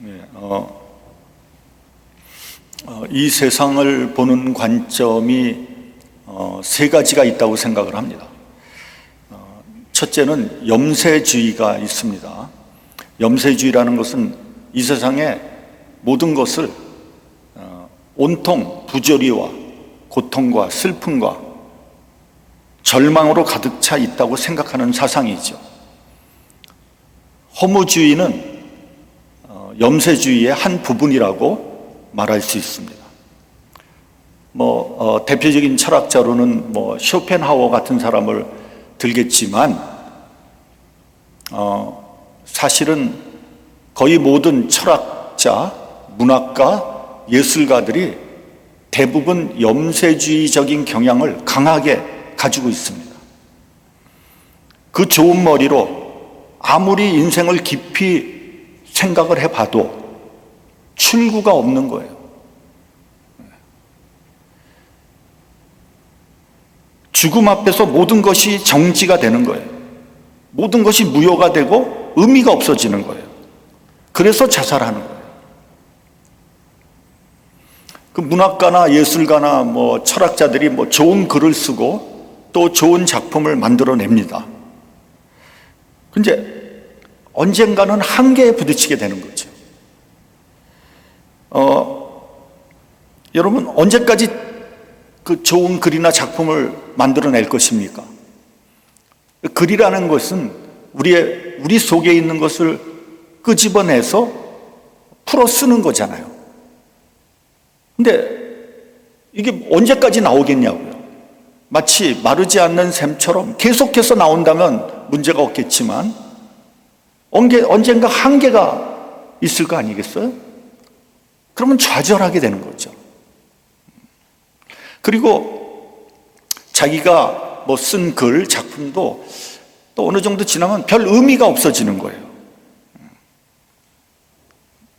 네, 이 세상을 보는 관점이 세 가지가 있다고 생각을 합니다. 첫째는 염세주의가 있습니다. 염세주의라는 것은 이 세상의 모든 것을 온통 부조리와 고통과 슬픔과 절망으로 가득 차 있다고 생각하는 사상이죠. 허무주의는 염세주의의 한 부분이라고 말할 수 있습니다. 대표적인 철학자로는 쇼펜하우어 같은 사람을 들겠지만, 사실은 거의 모든 철학자, 문학가, 예술가들이 대부분 염세주의적인 경향을 강하게 가지고 있습니다. 그 좋은 머리로 아무리 인생을 깊이 생각을 해봐도 출구가 없는 거예요. 죽음 앞에서 모든 것이 정지가 되는 거예요. 모든 것이 무효가 되고 의미가 없어지는 거예요. 그래서 자살하는 거예요. 그 문학가나 예술가나 철학자들이 좋은 글을 쓰고 또 좋은 작품을 만들어냅니다. 근데 언젠가는 한계에 부딪히게 되는 거죠. 여러분, 언제까지 그 좋은 글이나 작품을 만들어낼 것입니까? 글이라는 것은 우리 속에 있는 것을 끄집어내서 풀어 쓰는 거잖아요. 근데 이게 언제까지 나오겠냐고요. 마치 마르지 않는 샘처럼 계속해서 나온다면 문제가 없겠지만 언젠가 한계가 있을 거 아니겠어요? 그러면 좌절하게 되는 거죠. 그리고 자기가 쓴 글, 작품도 또 어느 정도 지나면 별 의미가 없어지는 거예요.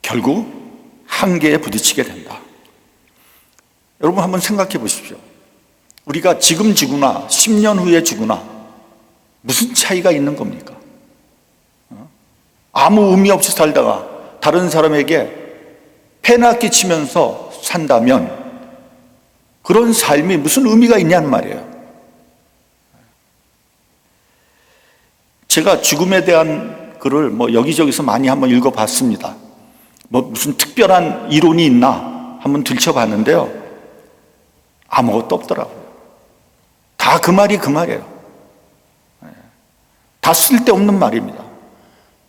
결국 한계에 부딪히게 된다. 여러분 한번 생각해 보십시오. 우리가 지금 죽으나 10년 후에 죽으나 무슨 차이가 있는 겁니까? 아무 의미 없이 살다가 다른 사람에게 폐나 끼치면서 산다면 그런 삶이 무슨 의미가 있냐는 말이에요. 제가 죽음에 대한 글을 여기저기서 많이 한번 읽어봤습니다. 무슨 특별한 이론이 있나 한번 들춰봤는데요. 아무것도 없더라고요. 다 그 말이 그 말이에요. 다 쓸데없는 말입니다.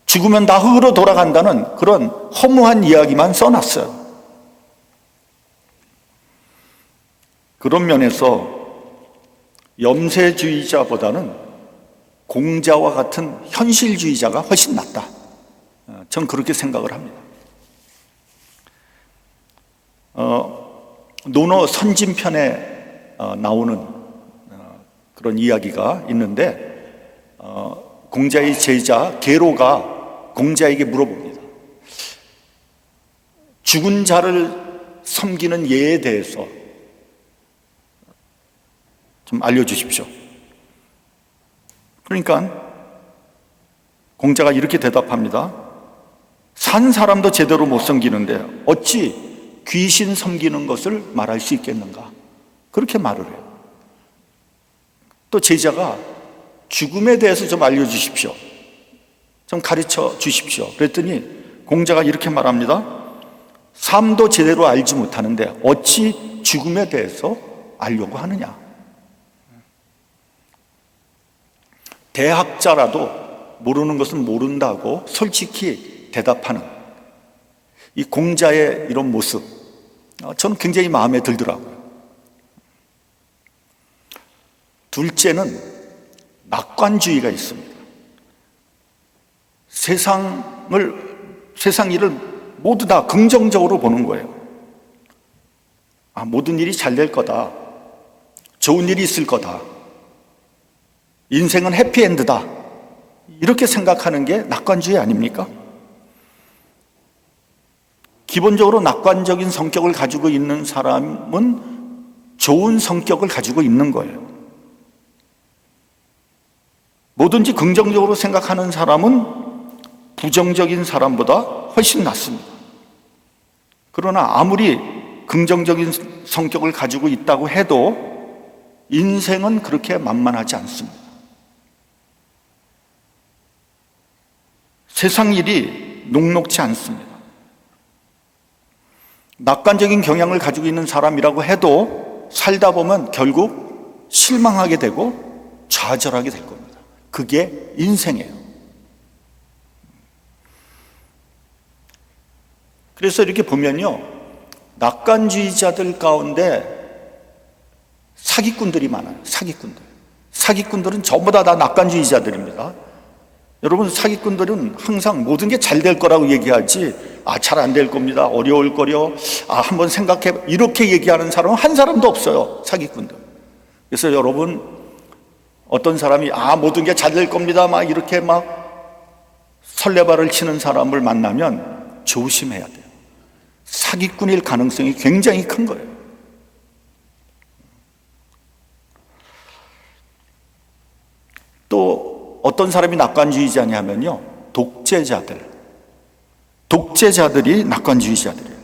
죽으면 다 흙으로 돌아간다는 그런 허무한 이야기만 써놨어요. 그런 면에서 염세주의자보다는 공자와 같은 현실주의자가 훨씬 낫다. 전 그렇게 생각을 합니다. 논어 선진편에 나오는 그런 이야기가 있는데, 공자의 제자 계로가 공자에게 물어봅니다. 죽은 자를 섬기는 예에 대해서 좀 알려주십시오. 그러니까 공자가 이렇게 대답합니다. 산 사람도 제대로 못 섬기는데 어찌 귀신 섬기는 것을 말할 수 있겠는가? 그렇게 말을 해요. 또 제자가 죽음에 대해서 좀 알려주십시오. 좀 가르쳐 주십시오. 그랬더니 공자가 이렇게 말합니다. 삶도 제대로 알지 못하는데 어찌 죽음에 대해서 알려고 하느냐? 대학자라도 모르는 것은 모른다고 솔직히 대답하는 이 공자의 이런 모습, 저는 굉장히 마음에 들더라고요. 둘째는 낙관주의가 있습니다. 세상 일을 모두 다 긍정적으로 보는 거예요. 모든 일이 잘 될 거다. 좋은 일이 있을 거다. 인생은 해피엔드다. 이렇게 생각하는 게 낙관주의 아닙니까? 기본적으로 낙관적인 성격을 가지고 있는 사람은 좋은 성격을 가지고 있는 거예요. 뭐든지 긍정적으로 생각하는 사람은 부정적인 사람보다 훨씬 낫습니다. 그러나 아무리 긍정적인 성격을 가지고 있다고 해도 인생은 그렇게 만만하지 않습니다. 세상 일이 녹록지 않습니다. 낙관적인 경향을 가지고 있는 사람이라고 해도 살다 보면 결국 실망하게 되고 좌절하게 될 겁니다. 그게 인생이에요. 그래서 이렇게 보면요, 낙관주의자들 가운데 사기꾼들이 많아요. 사기꾼들은 전부 다 낙관주의자들입니다. 여러분, 사기꾼들은 항상 모든 게 잘 될 거라고 얘기하지, 잘 안 될 겁니다, 어려울 거려, 한번 생각해, 이렇게 얘기하는 사람은 한 사람도 없어요. 사기꾼들. 그래서 여러분, 어떤 사람이 모든 게 잘 될 겁니다 막 이렇게 막 설레발을 치는 사람을 만나면 조심해야 돼요. 사기꾼일 가능성이 굉장히 큰 거예요. 또 어떤 사람이 낙관주의자냐면요, 독재자들이 낙관주의자들이에요.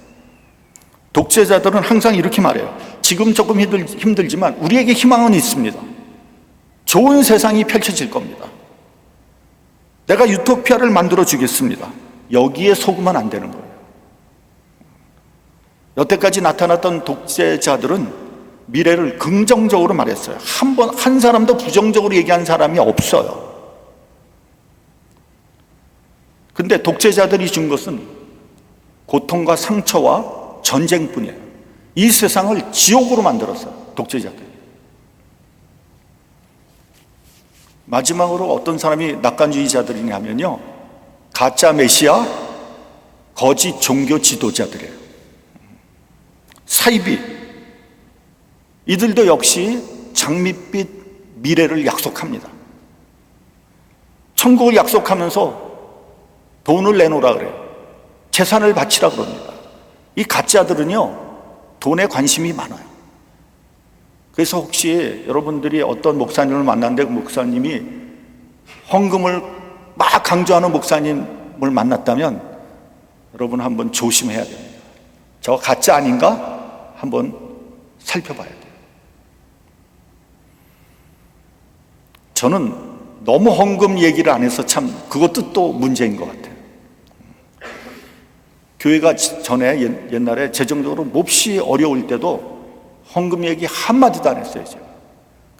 독재자들은 항상 이렇게 말해요. 지금 조금 힘들지만 우리에게 희망은 있습니다. 좋은 세상이 펼쳐질 겁니다. 내가 유토피아를 만들어 주겠습니다. 여기에 속으면 안 되는 거예요. 여태까지 나타났던 독재자들은 미래를 긍정적으로 말했어요. 한 사람도 부정적으로 얘기한 사람이 없어요. 근데 독재자들이 준 것은 고통과 상처와 전쟁뿐이에요. 이 세상을 지옥으로 만들었어요, 독재자들이. 마지막으로 어떤 사람이 낙관주의자들이냐면요, 가짜 메시아, 거짓 종교 지도자들이에요. 사이비, 이들도 역시 장밋빛 미래를 약속합니다. 천국을 약속하면서 돈을 내놓으라 그래요. 재산을 바치라 그럽니다. 이 가짜들은요, 돈에 관심이 많아요. 그래서 혹시 여러분들이 어떤 목사님을 만났는데 그 목사님이 헌금을 막 강조하는 목사님을 만났다면 여러분 한번 조심해야 됩니다. 저 가짜 아닌가? 한번 살펴봐야 돼요. 저는 너무 헌금 얘기를 안 해서 참 그것도 또 문제인 것 같아요. 교회가 전에 옛날에 재정적으로 몹시 어려울 때도 헌금 얘기 한마디도 안 했어요, 제가.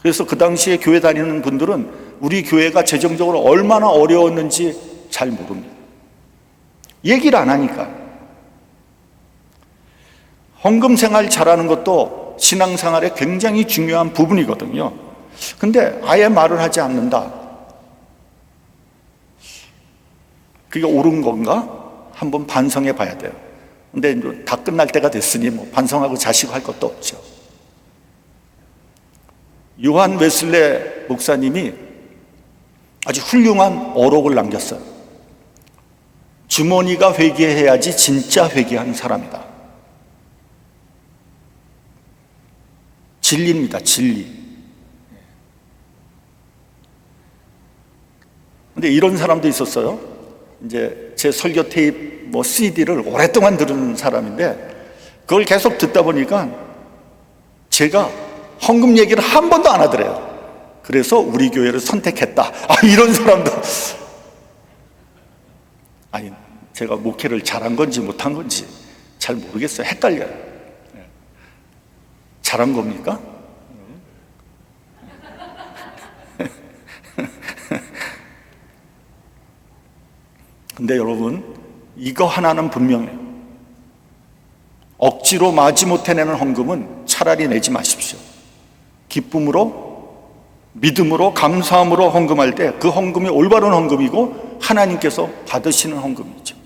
그래서 그 당시에 교회 다니는 분들은 우리 교회가 재정적으로 얼마나 어려웠는지 잘 모릅니다. 얘기를 안 하니까. 헌금 생활 잘하는 것도 신앙생활에 굉장히 중요한 부분이거든요. 근데 아예 말을 하지 않는다. 그게 옳은 건가? 한번 반성해 봐야 돼요. 근데 다 끝날 때가 됐으니 뭐 반성하고 자시고 할 것도 없죠. 요한 웨슬레 목사님이 아주 훌륭한 어록을 남겼어요. 주머니가 회개해야지 진짜 회개하는 사람이다. 진리입니다, 진리. 근데 이런 사람도 있었어요. 이제 제 설교 테이프, CD를 오랫동안 들은 사람인데 그걸 계속 듣다 보니까 제가 헌금 얘기를 한 번도 안 하더래요. 그래서 우리 교회를 선택했다. 이런 사람도. 아니, 제가 목회를 잘한 건지 못한 건지 잘 모르겠어요. 헷갈려요. 잘한 겁니까? 근데 여러분, 이거 하나는 분명해요. 억지로 마지못해 내는 헌금은 차라리 내지 마십시오. 기쁨으로, 믿음으로, 감사함으로 헌금할 때 그 헌금이 올바른 헌금이고 하나님께서 받으시는 헌금이죠.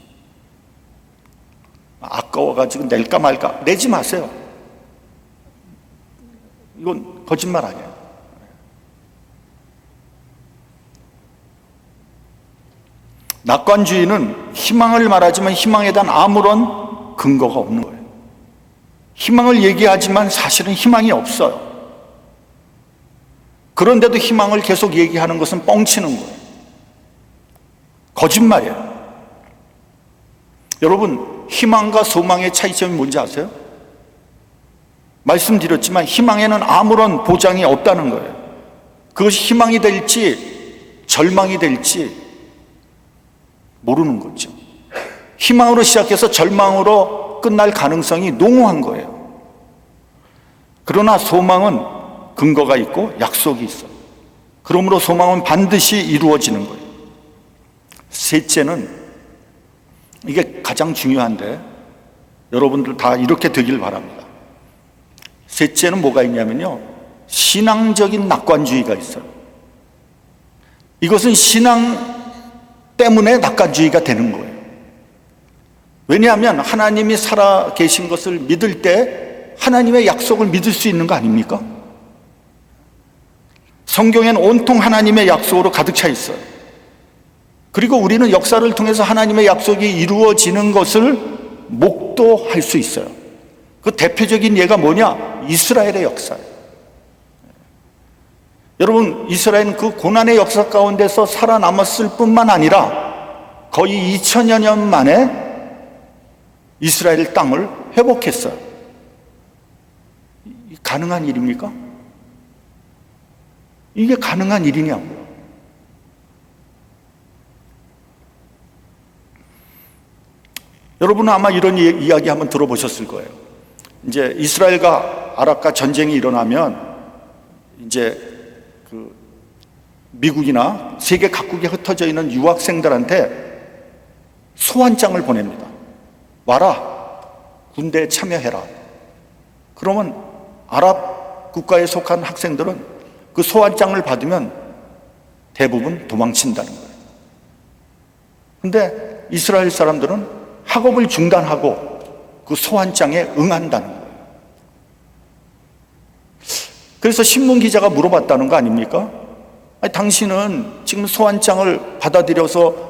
아까워가지고 낼까 말까 내지 마세요. 이건 거짓말 아니에요. 낙관주의는 희망을 말하지만 희망에 대한 아무런 근거가 없는 거예요. 희망을 얘기하지만 사실은 희망이 없어요. 그런데도 희망을 계속 얘기하는 것은 뻥치는 거예요. 거짓말이에요. 여러분, 희망과 소망의 차이점이 뭔지 아세요? 말씀드렸지만 희망에는 아무런 보장이 없다는 거예요. 그것이 희망이 될지 절망이 될지 모르는 거죠. 희망으로 시작해서 절망으로 끝날 가능성이 농후한 거예요. 그러나 소망은 근거가 있고 약속이 있어요. 그러므로 소망은 반드시 이루어지는 거예요. 셋째는, 이게 가장 중요한데 여러분들 다 이렇게 되길 바랍니다. 셋째는 뭐가 있냐면요, 신앙적인 낙관주의가 있어요. 이것은 신앙 때문에 낙관주의가 되는 거예요. 왜냐하면 하나님이 살아 계신 것을 믿을 때 하나님의 약속을 믿을 수 있는 거 아닙니까? 성경에는 온통 하나님의 약속으로 가득 차 있어요. 그리고 우리는 역사를 통해서 하나님의 약속이 이루어지는 것을 목도할 수 있어요. 그 대표적인 예가 뭐냐? 이스라엘의 역사예요. 여러분, 이스라엘은 그 고난의 역사 가운데서 살아남았을 뿐만 아니라 거의 2000여 년 만에 이스라엘 땅을 회복했어요. 가능한 일입니까? 이게 가능한 일이냐고요. 여러분은 아마 이런 이야기 한번 들어보셨을 거예요. 이제 이스라엘과 아랍과 전쟁이 일어나면 이제 그 미국이나 세계 각국에 흩어져 있는 유학생들한테 소환장을 보냅니다. 와라, 군대에 참여해라. 그러면 아랍 국가에 속한 학생들은 그 소환장을 받으면 대부분 도망친다는 거예요. 근데 이스라엘 사람들은 학업을 중단하고 그 소환장에 응한다는 거예요. 그래서 신문 기자가 물어봤다는 거 아닙니까? 아니, 당신은 지금 소환장을 받아들여서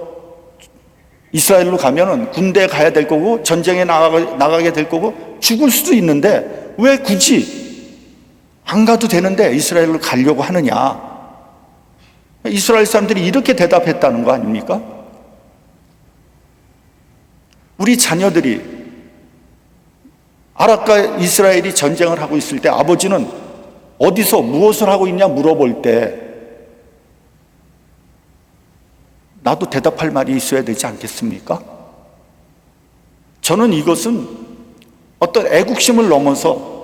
이스라엘로 가면은 군대에 가야 될 거고 전쟁에 나가게 될 거고 죽을 수도 있는데 왜 굳이 안 가도 되는데 이스라엘로 가려고 하느냐? 이스라엘 사람들이 이렇게 대답했다는 거 아닙니까? 우리 자녀들이 아랍과 이스라엘이 전쟁을 하고 있을 때 아버지는 어디서 무엇을 하고 있냐 물어볼 때 나도 대답할 말이 있어야 되지 않겠습니까? 저는 이것은 어떤 애국심을 넘어서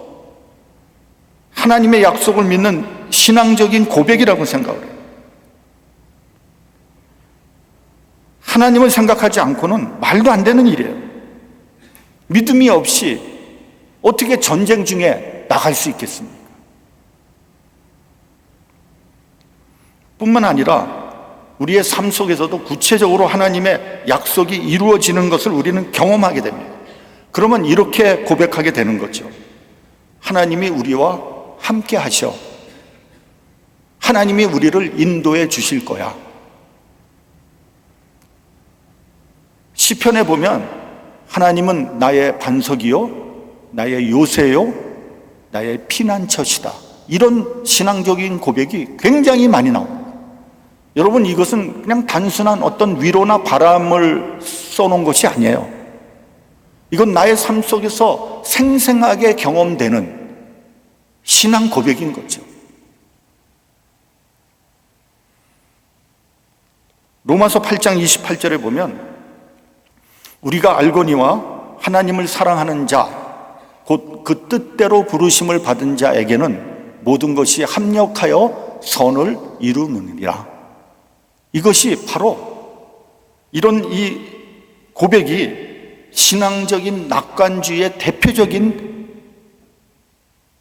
하나님의 약속을 믿는 신앙적인 고백이라고 생각을 해요. 하나님을 생각하지 않고는 말도 안 되는 일이에요. 믿음이 없이 어떻게 전쟁 중에 나갈 수 있겠습니까? 뿐만 아니라 우리의 삶 속에서도 구체적으로 하나님의 약속이 이루어지는 것을 우리는 경험하게 됩니다. 그러면 이렇게 고백하게 되는 거죠. 하나님이 우리와 함께 하셔. 하나님이 우리를 인도해 주실 거야. 시편에 보면 하나님은 나의 반석이요, 나의 요새요, 나의 피난처시다. 이런 신앙적인 고백이 굉장히 많이 나옵니다. 여러분, 이것은 그냥 단순한 어떤 위로나 바람을 써놓은 것이 아니에요. 이건 나의 삶 속에서 생생하게 경험되는 신앙 고백인 거죠. 로마서 8장 28절에 보면 우리가 알거니와 하나님을 사랑하는 자 곧 그 뜻대로 부르심을 받은 자에게는 모든 것이 합력하여 선을 이루느니라. 이것이 바로 이런 이 고백이 신앙적인 낙관주의의 대표적인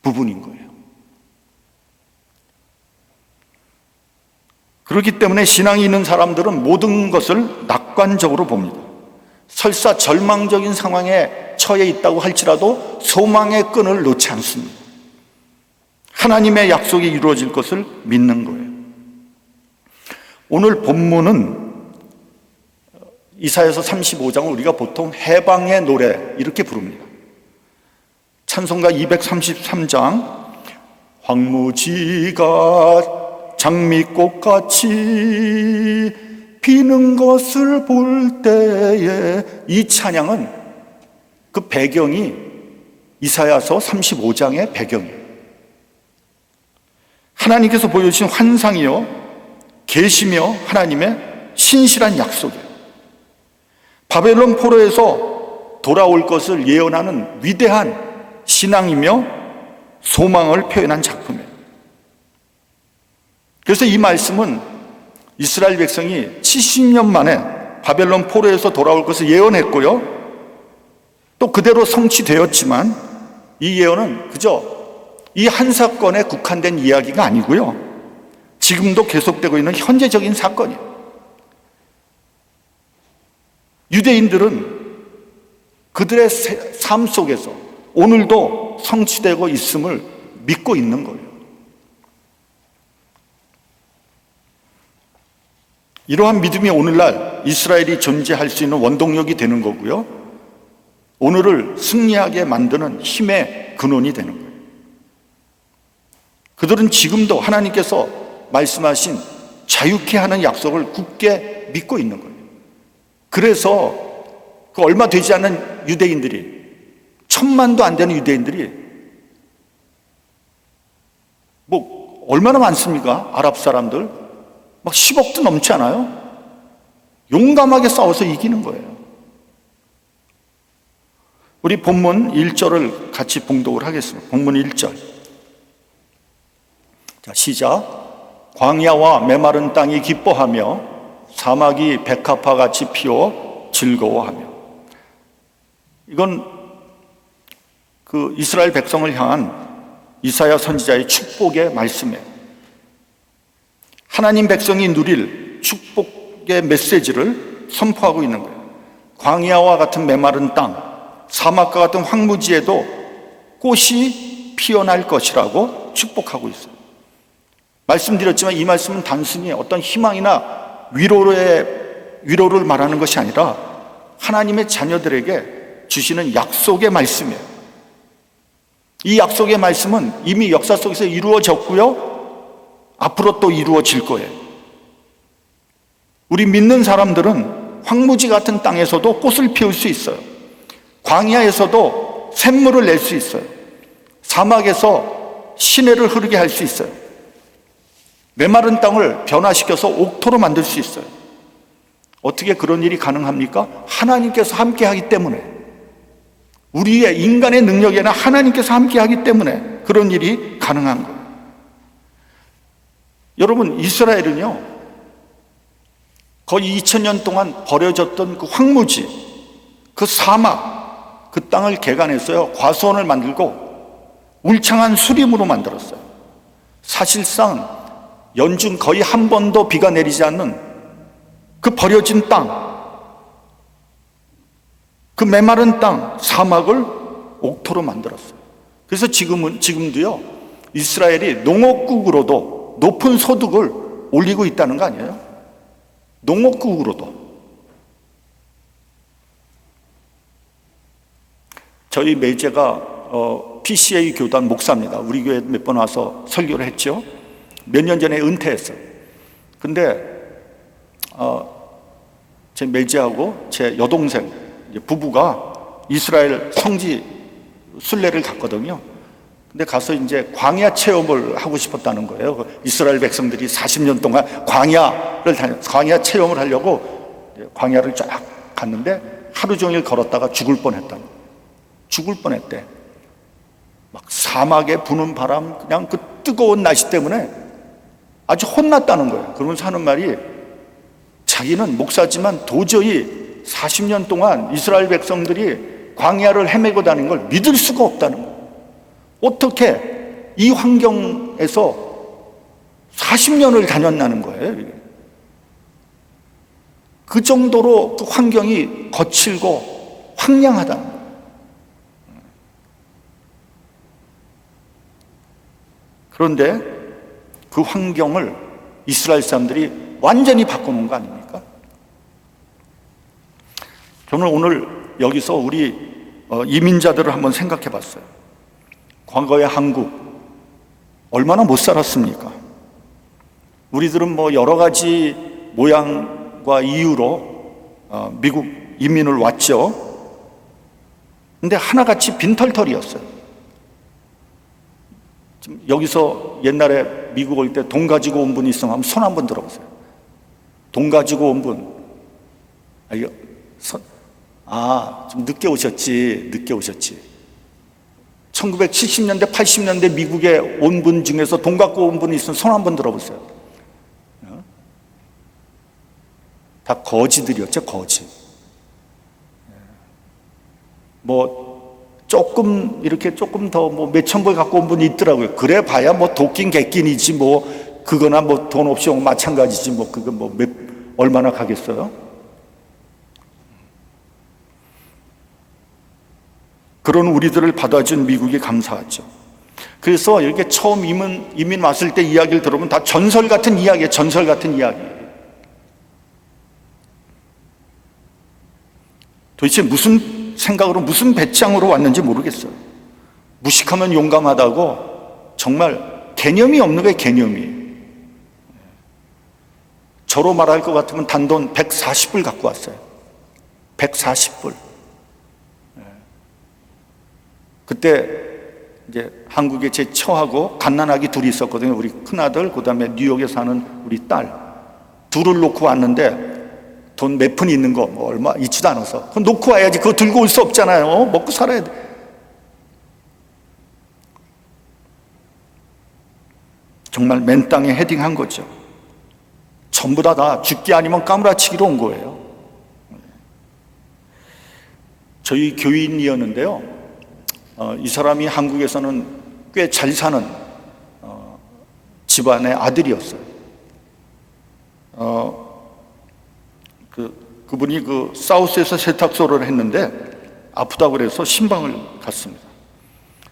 부분인 거예요. 그렇기 때문에 신앙이 있는 사람들은 모든 것을 낙관적으로 봅니다. 설사 절망적인 상황에 처해 있다고 할지라도 소망의 끈을 놓지 않습니다. 하나님의 약속이 이루어질 것을 믿는 거예요. 오늘 본문은 이사야서 35장을 우리가 보통 해방의 노래 이렇게 부릅니다. 찬송가 233장 황무지가 장미꽃같이 비는 것을 볼 때에, 이 찬양은 그 배경이 이사야서 35장의 배경이에요. 하나님께서 보여주신 환상이요, 계시며 하나님의 신실한 약속이에요. 바벨론 포로에서 돌아올 것을 예언하는 위대한 신앙이며 소망을 표현한 작품이에요. 그래서 이 말씀은 이스라엘 백성이 70년 만에 바벨론 포로에서 돌아올 것을 예언했고요, 또 그대로 성취되었지만 이 예언은 그저 이 한 사건에 국한된 이야기가 아니고요, 지금도 계속되고 있는 현재적인 사건이에요. 유대인들은 그들의 삶 속에서 오늘도 성취되고 있음을 믿고 있는 거예요. 이러한 믿음이 오늘날 이스라엘이 존재할 수 있는 원동력이 되는 거고요, 오늘을 승리하게 만드는 힘의 근원이 되는 거예요. 그들은 지금도 하나님께서 말씀하신 자유케 하는 약속을 굳게 믿고 있는 거예요. 그래서 그 얼마 되지 않은 유대인들이, 1000만도 안 되는 유대인들이, 뭐 얼마나 많습니까? 아랍 사람들 막 10억도 넘지 않아요? 용감하게 싸워서 이기는 거예요. 우리 본문 1절을 같이 봉독을 하겠습니다. 본문 1절. 자, 시작. 광야와 메마른 땅이 기뻐하며 사막이 백합화 같이 피어 즐거워하며. 이건 그 이스라엘 백성을 향한 이사야 선지자의 축복의 말씀이에요. 하나님 백성이 누릴 축복의 메시지를 선포하고 있는 거예요. 광야와 같은 메마른 땅, 사막과 같은 황무지에도 꽃이 피어날 것이라고 축복하고 있어요. 말씀드렸지만 이 말씀은 단순히 어떤 희망이나 위로를 말하는 것이 아니라 하나님의 자녀들에게 주시는 약속의 말씀이에요. 이 약속의 말씀은 이미 역사 속에서 이루어졌고요, 앞으로 또 이루어질 거예요. 우리 믿는 사람들은 황무지 같은 땅에서도 꽃을 피울 수 있어요. 광야에서도 샘물을 낼 수 있어요. 사막에서 시내를 흐르게 할 수 있어요. 메마른 땅을 변화시켜서 옥토로 만들 수 있어요. 어떻게 그런 일이 가능합니까? 하나님께서 함께하기 때문에, 우리의 인간의 능력에는 하나님께서 함께하기 때문에 그런 일이 가능한 거예요. 여러분, 이스라엘은요, 거의 2000년 동안 버려졌던 그 황무지, 그 사막, 그 땅을 개간했어요. 과수원을 만들고 울창한 수림으로 만들었어요. 사실상 연중 거의 한 번도 비가 내리지 않는 그 버려진 땅, 그 메마른 땅, 사막을 옥토로 만들었어요. 그래서 지금도요, 이스라엘이 농업국으로도 높은 소득을 올리고 있다는 거 아니에요? 농업국으로도. 저희 매제가 PCA 교단 목사입니다. 우리 교회 몇 번 와서 설교를 했죠. 몇 년 전에 은퇴했어요. 근데 제 매제하고 제 여동생 부부가 이스라엘 성지 순례를 갔거든요. 근데 가서 이제 광야 체험을 하고 싶었다는 거예요. 이스라엘 백성들이 40년 동안 광야 체험을 하려고 광야를 쫙 갔는데 하루 종일 걸었다가 죽을 뻔했다는 거예요. 죽을 뻔했대. 막 사막에 부는 바람, 그냥 그 뜨거운 날씨 때문에 아주 혼났다는 거예요. 그러면서 하는 말이, 자기는 목사지만 도저히 40년 동안 이스라엘 백성들이 광야를 헤매고 다니는 걸 믿을 수가 없다는 거예요. 어떻게 이 환경에서 40년을 다녔나는 거예요. 이게. 그 정도로 그 환경이 거칠고 황량하다는 거예요. 그런데 그 환경을 이스라엘 사람들이 완전히 바꿔놓은 거 아닙니까? 저는 오늘 여기서 우리 이민자들을 한번 생각해 봤어요. 과거의 한국 얼마나 못 살았습니까? 우리들은 뭐 여러 가지 모양 사건과 이유로 미국 이민을 왔죠. 근데 하나같이 빈털털이었어요. 지금 여기서 옛날에 미국 올 때 돈 가지고 온 분이 있으면 한번 손 한번 들어보세요. 돈 가지고 온 분. 좀 늦게 오셨지. 1970년대, 80년대 미국에 온 분 중에서 돈 갖고 온 분이 있으면 손 한번 들어보세요. 다 거지들이었죠, 거지. 조금 더 몇천 불 갖고 온 분이 있더라고요. 그래 봐야 도끼는 객긴이지, 그거나 돈 없이 오면 마찬가지지, 얼마나 가겠어요? 그런 우리들을 받아준 미국이 감사하죠. 그래서 이렇게 처음 이민 왔을 때 이야기를 들어보면 다 전설 같은 이야기예요. 전설 같은 이야기. 도대체 무슨 생각으로, 무슨 배짱으로 왔는지 모르겠어요. 무식하면 용감하다고 정말 개념이 없는 거예요, 개념이. 저로 말할 것 같으면 단돈 140불 갖고 왔어요. 140불. 그때 이제 한국에 제 처하고 갓난아기 둘이 있었거든요. 우리 큰아들, 그 다음에 뉴욕에 사는 우리 딸. 둘을 놓고 왔는데 돈 몇 푼 있는 거 얼마 있지도 않아서 그거 놓고 와야지. 그거 들고 올 수 없잖아요. 먹고 살아야 돼. 정말 맨 땅에 헤딩한 거죠. 전부 다 죽기 아니면 까무라치기로 온 거예요. 저희 교인이었는데요, 이 사람이 한국에서는 꽤 잘 사는 집안의 아들이었어요. 그분이 사우스에서 세탁소를 했는데 아프다고 그래서 신방을 갔습니다.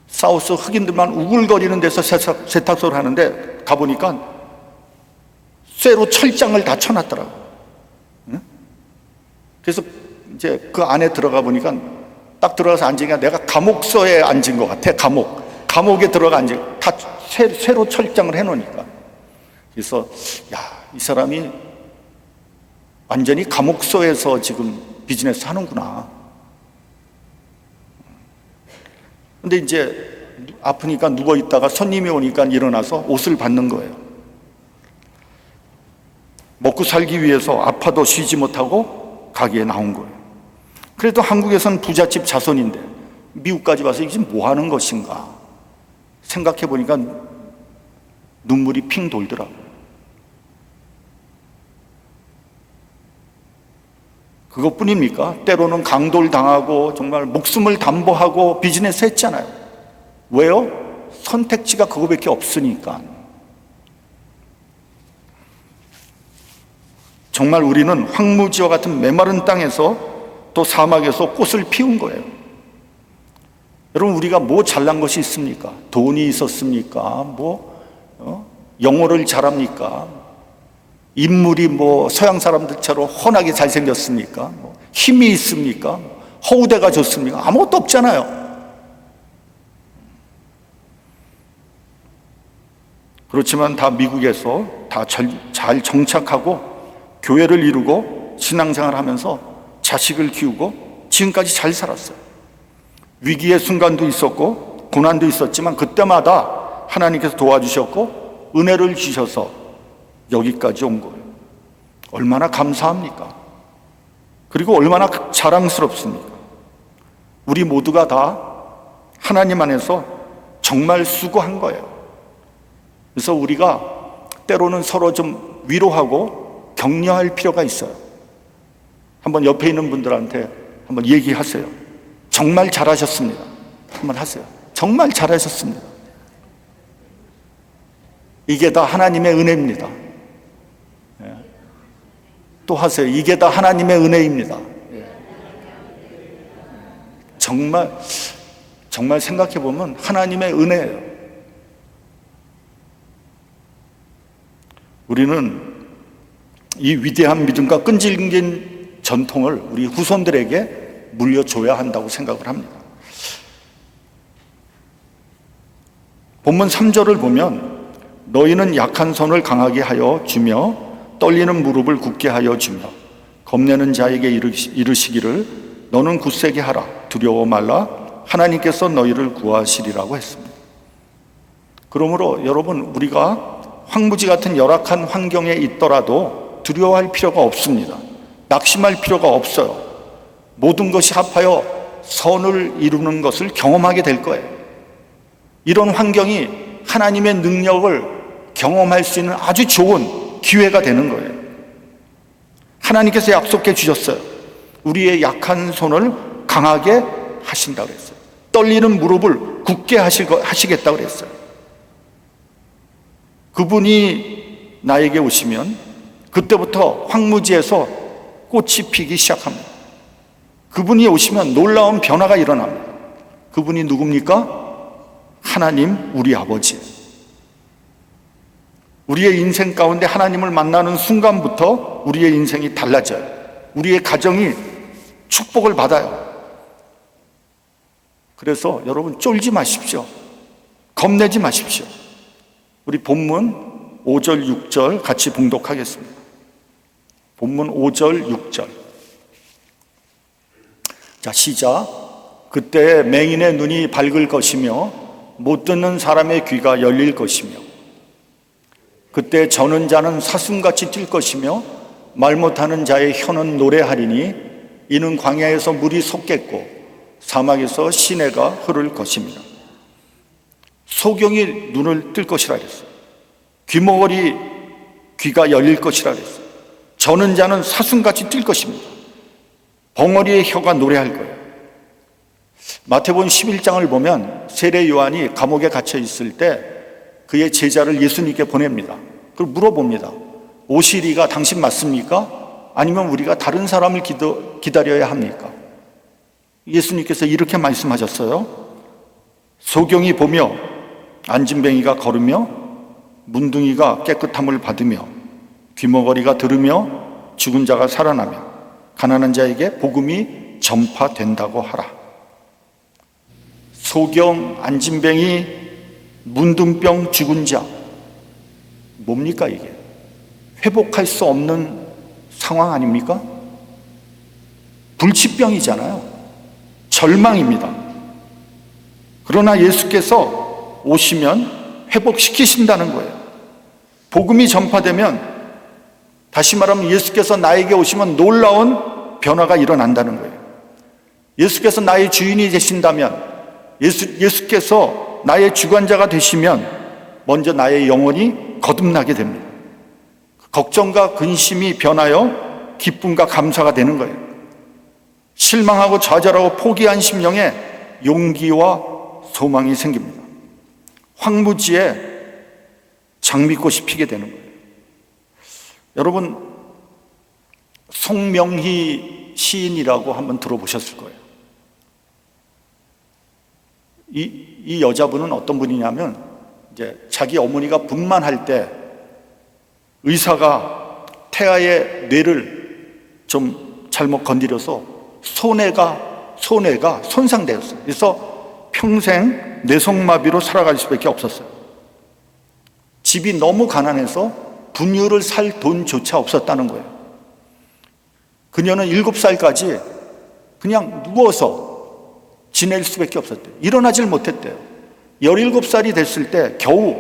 사우스 흑인들만 우글거리는 데서 세탁소를 하는데 가보니까 쇠로 철장을 다 쳐놨더라고요. 그래서 이제 그 안에 들어가 보니까 딱 들어가서 앉으니까 내가 감옥서에 앉은 것 같아. 감옥에 들어가 앉은, 다 쇠로 철장을 해놓으니까. 그래서 이 사람이 완전히 감옥서에서 지금 비즈니스 하는구나. 근데 이제 아프니까 누워있다가 손님이 오니까 일어나서 옷을 받는 거예요. 먹고 살기 위해서 아파도 쉬지 못하고 가게에 나온 거예요. 그래도 한국에선 부잣집 자손인데 미국까지 와서 이게 뭐 하는 것인가 생각해 보니까 눈물이 핑 돌더라고요. 그것뿐입니까? 때로는 강돌당하고 정말 목숨을 담보하고 비즈니스 했잖아요. 왜요? 선택지가 그거밖에 없으니까. 정말 우리는 황무지와 같은 메마른 땅에서 또 사막에서 꽃을 피운 거예요. 여러분, 우리가 뭐 잘난 것이 있습니까? 돈이 있었습니까? 영어를 잘합니까? 인물이 서양 사람들처럼 훤하게 잘생겼습니까? 힘이 있습니까? 허우대가 좋습니까? 아무것도 없잖아요. 그렇지만 다 미국에서 다 잘 정착하고 교회를 이루고 신앙생활 하면서 자식을 키우고 지금까지 잘 살았어요. 위기의 순간도 있었고 고난도 있었지만 그때마다 하나님께서 도와주셨고 은혜를 주셔서 여기까지 온 거예요. 얼마나 감사합니까? 그리고 얼마나 자랑스럽습니까? 우리 모두가 다 하나님 안에서 정말 수고한 거예요. 그래서 우리가 때로는 서로 좀 위로하고 격려할 필요가 있어요. 한번 옆에 있는 분들한테 한번 얘기하세요. 정말 잘하셨습니다. 한번 하세요. 정말 잘하셨습니다. 이게 다 하나님의 은혜입니다. 또 하세요. 이게 다 하나님의 은혜입니다. 정말 생각해 보면 하나님의 은혜예요. 우리는 이 위대한 믿음과 끈질긴 전통을 우리 후손들에게 물려줘야 한다고 생각을 합니다. 본문 3절을 보면 너희는 약한 손을 강하게 하여 주며 떨리는 무릎을 굳게 하여 주며 겁내는 자에게 이르시기를 너는 굳세게 하라, 두려워 말라, 하나님께서 너희를 구하시리라고 했습니다. 그러므로 여러분, 우리가 황무지 같은 열악한 환경에 있더라도 두려워할 필요가 없습니다. 낙심할 필요가 없어요. 모든 것이 합하여 선을 이루는 것을 경험하게 될 거예요. 이런 환경이 하나님의 능력을 경험할 수 있는 아주 좋은 기회가 되는 거예요. 하나님께서 약속해 주셨어요. 우리의 약한 손을 강하게 하신다고 그랬어요. 떨리는 무릎을 굳게 하시겠다고 그랬어요. 그분이 나에게 오시면 그때부터 황무지에서 꽃이 피기 시작합니다. 그분이 오시면 놀라운 변화가 일어납니다. 그분이 누굽니까? 하나님, 우리 아버지. 우리의 인생 가운데 하나님을 만나는 순간부터 우리의 인생이 달라져요. 우리의 가정이 축복을 받아요. 그래서 여러분, 쫄지 마십시오. 겁내지 마십시오. 우리 본문 5절, 6절 같이 봉독하겠습니다. 본문 5절, 6절. 자, 시작. 그때 맹인의 눈이 밝을 것이며 못 듣는 사람의 귀가 열릴 것이며 그때 저는 자는 사슴같이 뛸 것이며 말 못하는 자의 혀는 노래하리니 이는 광야에서 물이 솟겠고 사막에서 시내가 흐를 것입니다. 소경이 눈을 뜰 것이라 그랬어요. 귀머거리 귀가 열릴 것이라 그랬어요. 저는 자는 사슴같이 뛸 것입니다. 벙어리의 혀가 노래할 거예요. 마태복음 11장을 보면 세례 요한이 감옥에 갇혀 있을 때 그의 제자를 예수님께 보냅니다. 그걸 물어봅니다. 오시리가 당신 맞습니까? 아니면 우리가 다른 사람을 기다려야 합니까? 예수님께서 이렇게 말씀하셨어요. 소경이 보며 안진뱅이가 걸으며 문둥이가 깨끗함을 받으며 귀머거리가 들으며 죽은 자가 살아나며 가난한 자에게 복음이 전파된다고 하라. 소경, 안진뱅이, 문둥병, 죽은 자, 뭡니까 이게? 회복할 수 없는 상황 아닙니까? 불치병이잖아요. 절망입니다. 그러나 예수께서 오시면 회복시키신다는 거예요. 복음이 전파되면, 다시 말하면 예수께서 나에게 오시면 놀라운 변화가 일어난다는 거예요. 예수께서 나의 주인이 되신다면, 예수께서 나의 주관자가 되시면 먼저 나의 영혼이 거듭나게 됩니다. 걱정과 근심이 변하여 기쁨과 감사가 되는 거예요. 실망하고 좌절하고 포기한 심령에 용기와 소망이 생깁니다. 황무지에 장미꽃이 피게 되는 거예요. 여러분, 송명희 시인이라고 한번 들어보셨을 거예요. 이 여자분은 어떤 분이냐면, 이제 자기 어머니가 분만할 때 의사가 태아의 뇌를 좀 잘못 건드려서 손해가 손상되었어요. 그래서 평생 뇌성마비로 살아갈 수밖에 없었어요. 집이 너무 가난해서 분유를 살 돈조차 없었다는 거예요. 그녀는 7살까지 그냥 누워서 지낼 수밖에 없었대요. 일어나질 못했대요. 17살이 됐을 때 겨우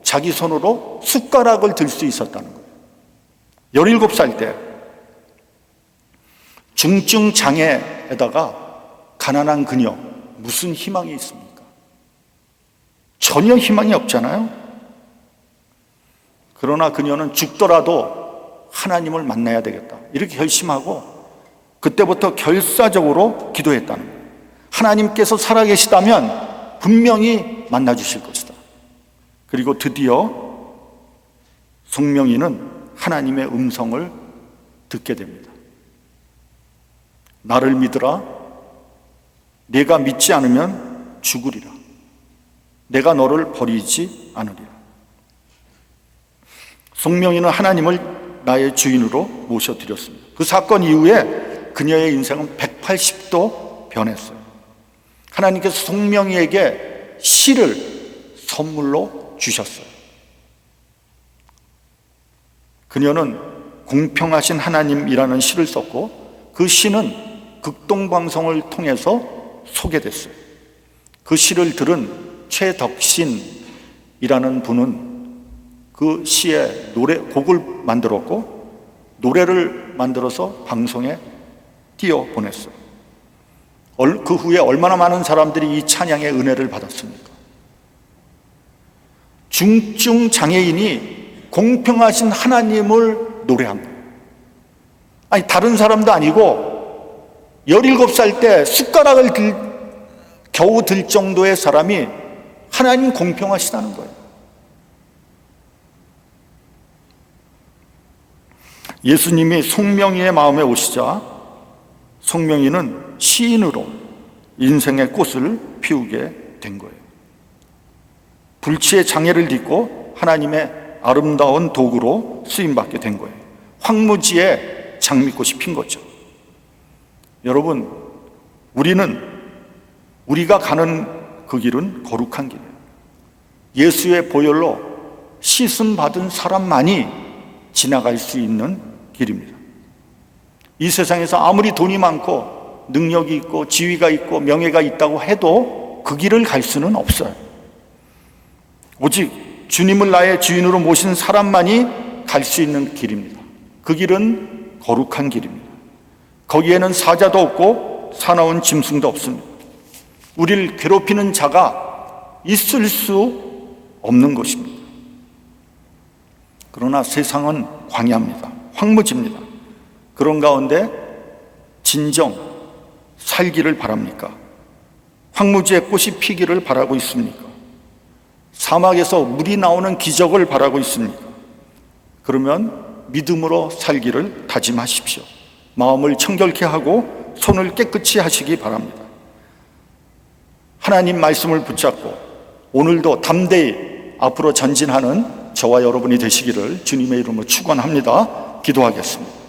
자기 손으로 숟가락을 들 수 있었다는 거예요. 17살 때. 중증 장애에다가 가난한 그녀, 무슨 희망이 있습니까? 전혀 희망이 없잖아요. 그러나 그녀는 죽더라도 하나님을 만나야 되겠다, 이렇게 결심하고 그때부터 결사적으로 기도했다는 거예요. 하나님께서 살아계시다면 분명히 만나주실 것이다. 그리고 드디어 송명희는 하나님의 음성을 듣게 됩니다. 나를 믿으라. 내가 믿지 않으면 죽으리라. 내가 너를 버리지 않으리라. 송명희는 하나님을 나의 주인으로 모셔드렸습니다. 그 사건 이후에 그녀의 인생은 180도 변했어요. 하나님께서 송명희에게 시를 선물로 주셨어요. 그녀는 공평하신 하나님이라는 시를 썼고, 그 시는 극동방송을 통해서 소개됐어요. 그 시를 들은 최덕신이라는 분은 그 시에 곡을 만들었고, 노래를 만들어서 방송에 띄워 보냈어요. 그 후에 얼마나 많은 사람들이 이 찬양의 은혜를 받았습니까? 중증 장애인이 공평하신 하나님을 노래한 거예요. 아니, 다른 사람도 아니고 17살 때 숟가락을 겨우 들 정도의 사람이 하나님 공평하시다는 거예요. 예수님이 송명이의 마음에 오시자 송명이는 시인으로 인생의 꽃을 피우게 된 거예요. 불치의 장애를 딛고 하나님의 아름다운 도구로 쓰임받게 된 거예요. 황무지에 장미꽃이 핀 거죠. 여러분, 우리가 가는 그 길은 거룩한 길이에요. 예수의 보혈로 씻음 받은 사람만이 지나갈 수 있는 길입니다. 이 세상에서 아무리 돈이 많고 능력이 있고 지위가 있고 명예가 있다고 해도 그 길을 갈 수는 없어요. 오직 주님을 나의 주인으로 모신 사람만이 갈 수 있는 길입니다. 그 길은 거룩한 길입니다. 거기에는 사자도 없고 사나운 짐승도 없습니다. 우리를 괴롭히는 자가 있을 수 없는 것입니다. 그러나 세상은 광야입니다. 황무지입니다. 그런 가운데 진정 살기를 바랍니까? 황무지에 꽃이 피기를 바라고 있습니까? 사막에서 물이 나오는 기적을 바라고 있습니까? 그러면 믿음으로 살기를 다짐하십시오. 마음을 청결케 하고 손을 깨끗이 하시기 바랍니다. 하나님 말씀을 붙잡고 오늘도 담대히 앞으로 전진하는 저와 여러분이 되시기를 주님의 이름으로 축원합니다. 기도하겠습니다.